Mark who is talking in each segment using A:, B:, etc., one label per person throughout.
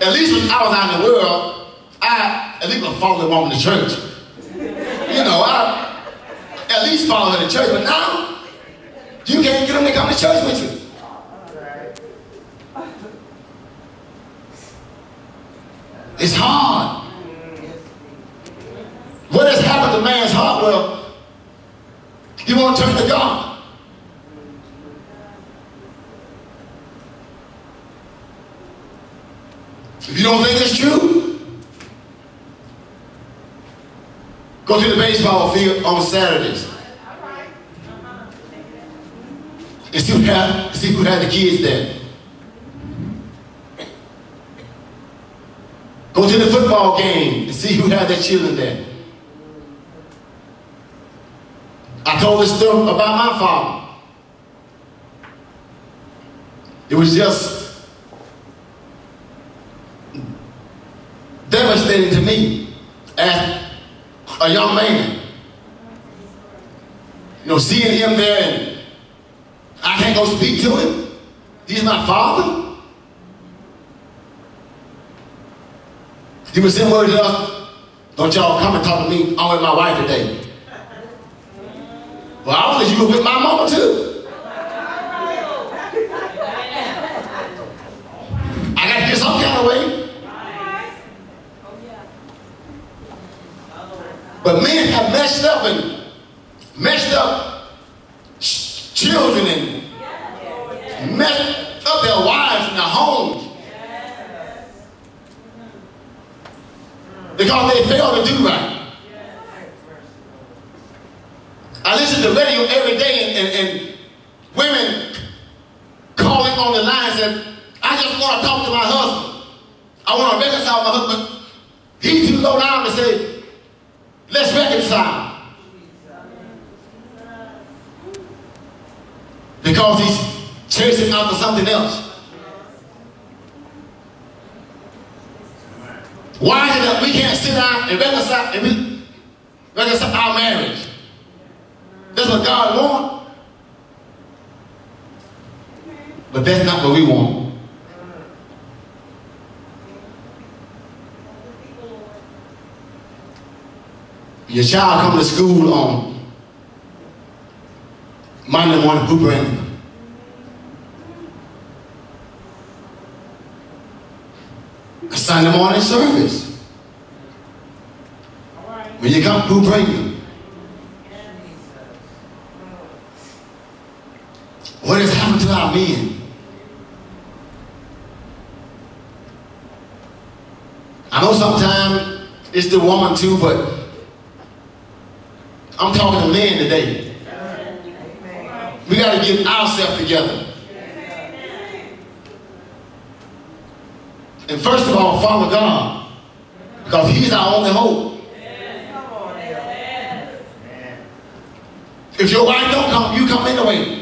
A: At least when I was out in the world, I at least would follow the woman to church. You know, I at least follow her to church. But now, you can't get them to come to church with you. It's hard. What has happened to man's heart? Well, he won't turn to God. If you don't think it's true, go to the baseball field on Saturdays and see who had the kids there. Go to the football game and see who had their children there. I told this story about my father. It was just devastating to me as a young man. You know, seeing him there and I can't go speak to him. He's my father. He was saying word to us, don't y'all come and talk to me, I'm with my wife today. Well, I was you were with my mama too. I got to get some kind of way. But men have messed up children and messed up their wives and their homes because they failed to do right. I listen to radio every day and women calling on the line saying, I just want to talk to my husband. I want to reconcile with my husband. He's too low down to say, let's reconcile. Because he's chasing after something else. Why is it that we can't sit down and reconcile our marriage? That's what God wants. But that's not what we want. Your child comes to school on Monday morning, who brings them? A Sunday morning service. When you come, who brings them? What has happened to our men? I know sometimes it's the woman too, but I'm talking to men today. We got to get ourselves together. And first of all, follow God, because He's our only hope. If your wife don't come, you come anyway.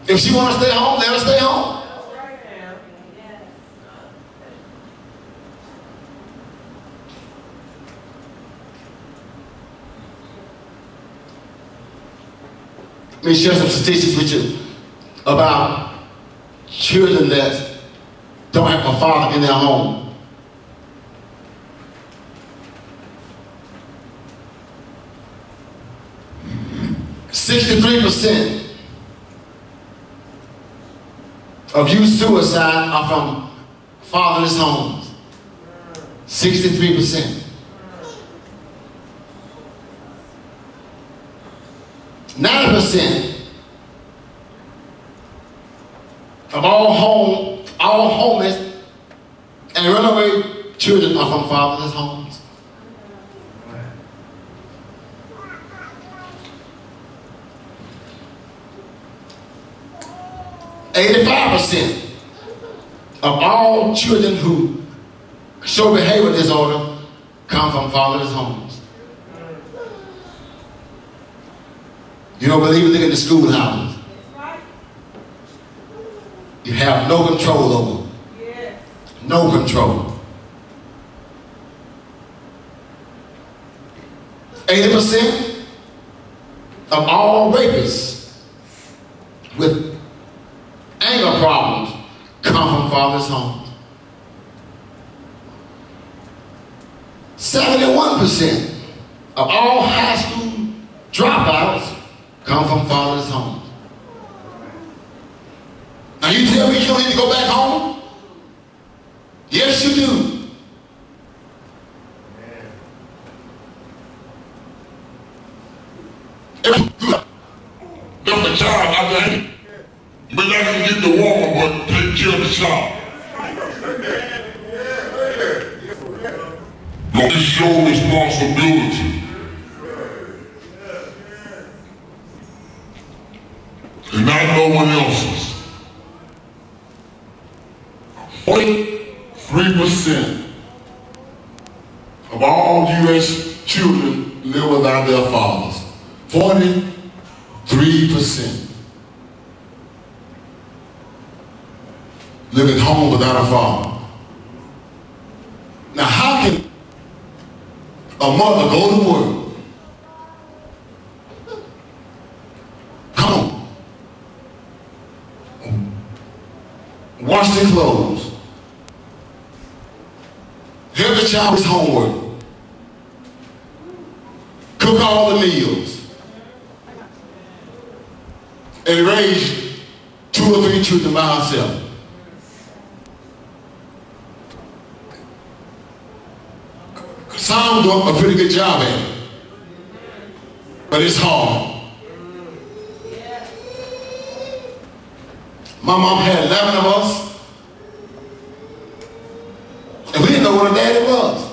A: If she want to stay home, let her stay home. Let me share some statistics with you about children that don't have a father in their home. %63% of youth suicide are from fatherless homes. 63%. 90% of all homeless and runaway children are from fatherless homes. %85% of all children who show behavior disorder come from fatherless homes. You don't believe it? Look at the schoolhouses. You have no control over them. No control. 80% of all rapists with anger problems come from fatherless homes. 71% of all high school dropouts come from fatherless homes. Now you tell me you don't need to go back home? Yes, you do.
B: If the child, I think, but I can get the woman, but take care of the child. But it's your responsibility. And not no one else's. 43% of all U.S. children live without their fathers. 43% live at home without a father. Now, how can a mother go to work, come home, wash their clothes, help the child with homework, cook all the meals, and raise 2 or 3 children by herself? Some do a pretty good job at it, but it's hard. My mom had 11 of us, and we didn't know what a daddy was.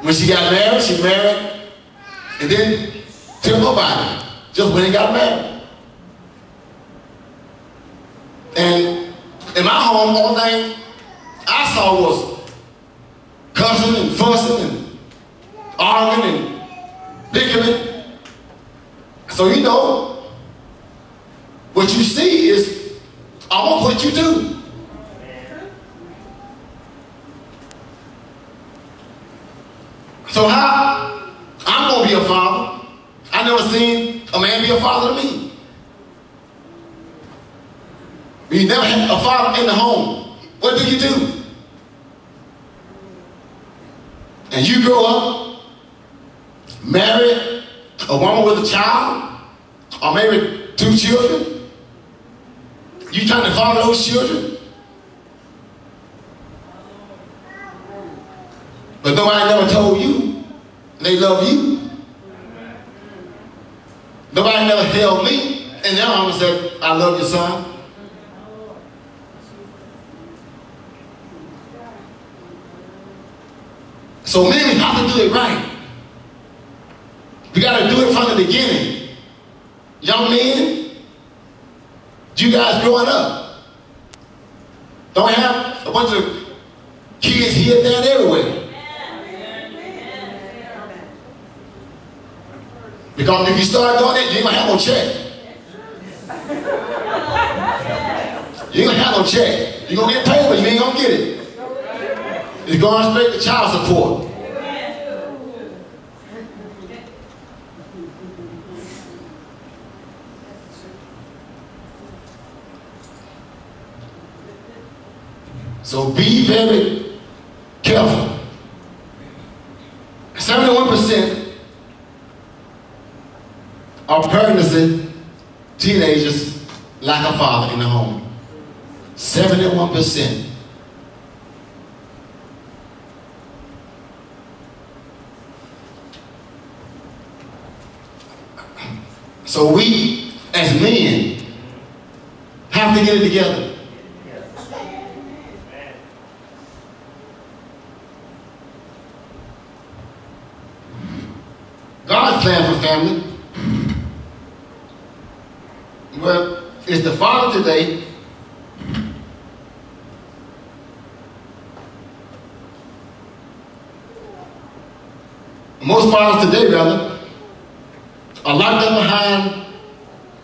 B: When she got married, she married, and then tell nobody, just when he got married. And in my home, all thing I saw was cussing and fussing and arguing and bickering. So you know, what you see is almost what you do. So how I'm gonna be a father? I never seen a man be a father to me. You never had a father in the home. What do you do? And you grow up, marry a woman with a child, or maybe 2 children. You trying to father those children? But nobody never told you they love you. Nobody never held me and their arm and said, I love you, son. So men, we have to do it right. We got to do it from the beginning. Young men, you guys growing up, don't have a bunch of kids here, there, and everywhere. Because if you start doing that, you ain't going to have no check. You ain't going to have no check. You're going to get paid, but you ain't going to get it. It's going straight to child support. So be very careful. 71% of pregnancy teenagers lack a father in the home. 71%. So we, as men, have to get it together. God's plan for family, well, is the father today most fathers today, rather, are locked up behind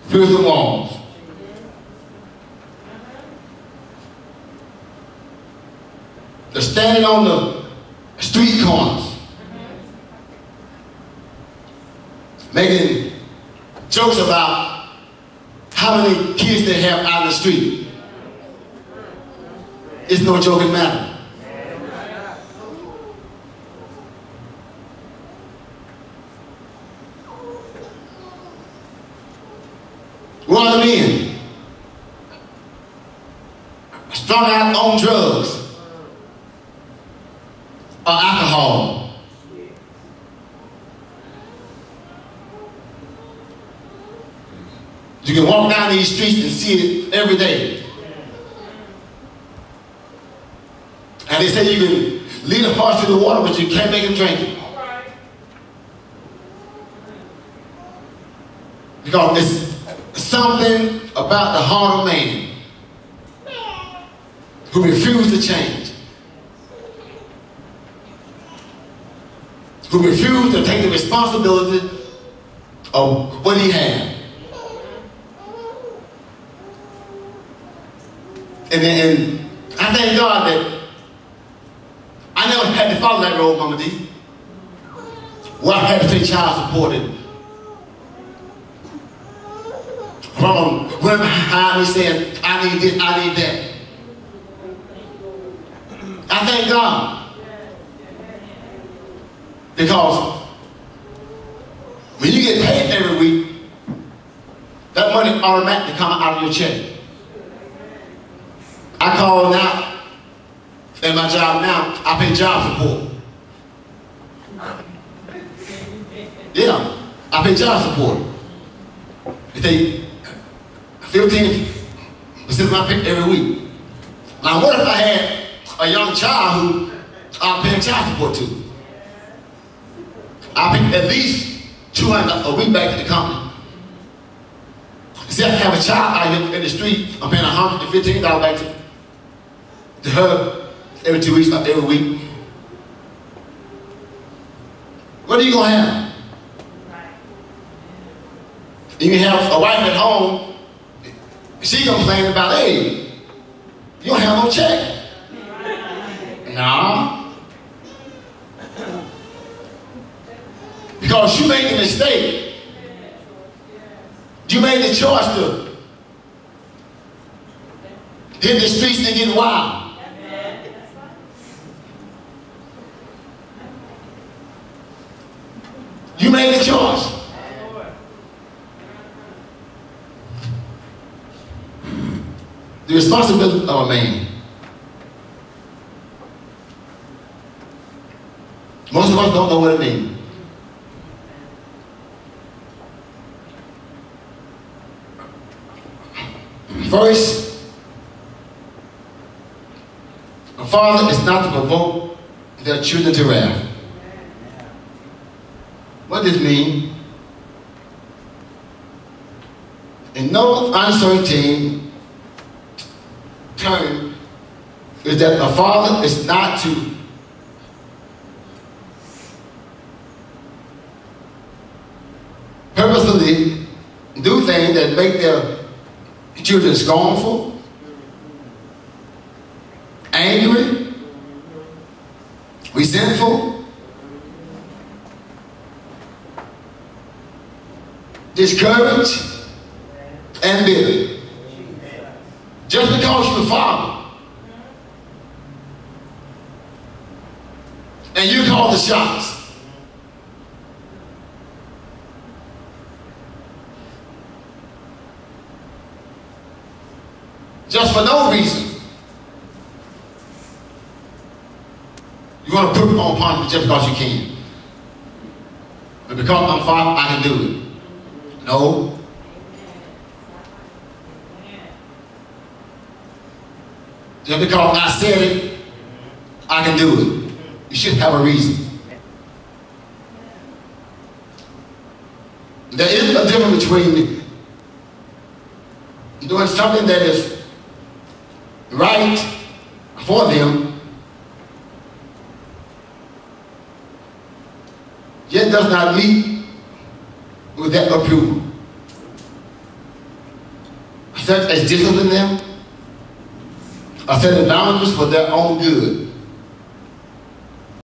B: prison walls. They're standing on the street corners, making jokes about how many kids they have out in the street. It's no joking matter. other men strung out on drugs or alcohol. You can walk down these streets and see it every day. And they say you can lead a horse to the water, but you can't make him drink it. Because it's something about the heart of man who refused to change, who refused to take the responsibility of what he had. And I thank God that I never had to follow that road, Mama D, where I had to take child support and from women behind me saying, I need this, I need that. I thank God. Because when you get paid every week, that money automatically comes out of your check. I call now, at my job now, I pay job support. Yeah, I pay job support. They take 15% of my pay every week. Now what if I had a young child who I'm paying child support to? I pay at least $200 a week back to the company. See, I have a child out here in the street, I'm paying $115 back to her every 2 weeks, every week. What are you going to have? You can have a wife at home, she complaining about, hey, you don't have no check. No. Because you made the mistake. You made the choice to hit the streets and get wild. You made the choice. The responsibility of a man. Most of us don't know what it means. First, a father is not to provoke their children to wrath. What does this mean? In no uncertain term is that a father is not to purposefully do things that make their children scornful, angry, resentful, discouraged, and bitter. Just because you're the father and you call the shots. Just for no reason. You want to put on punishment just because you can. But because I'm father, I can do it. No. Just because I said it, I can do it. You should have a reason. There is a difference between doing something that is right for them, yet does not meet with that approval, such as discipline them, or setting boundaries for their own good.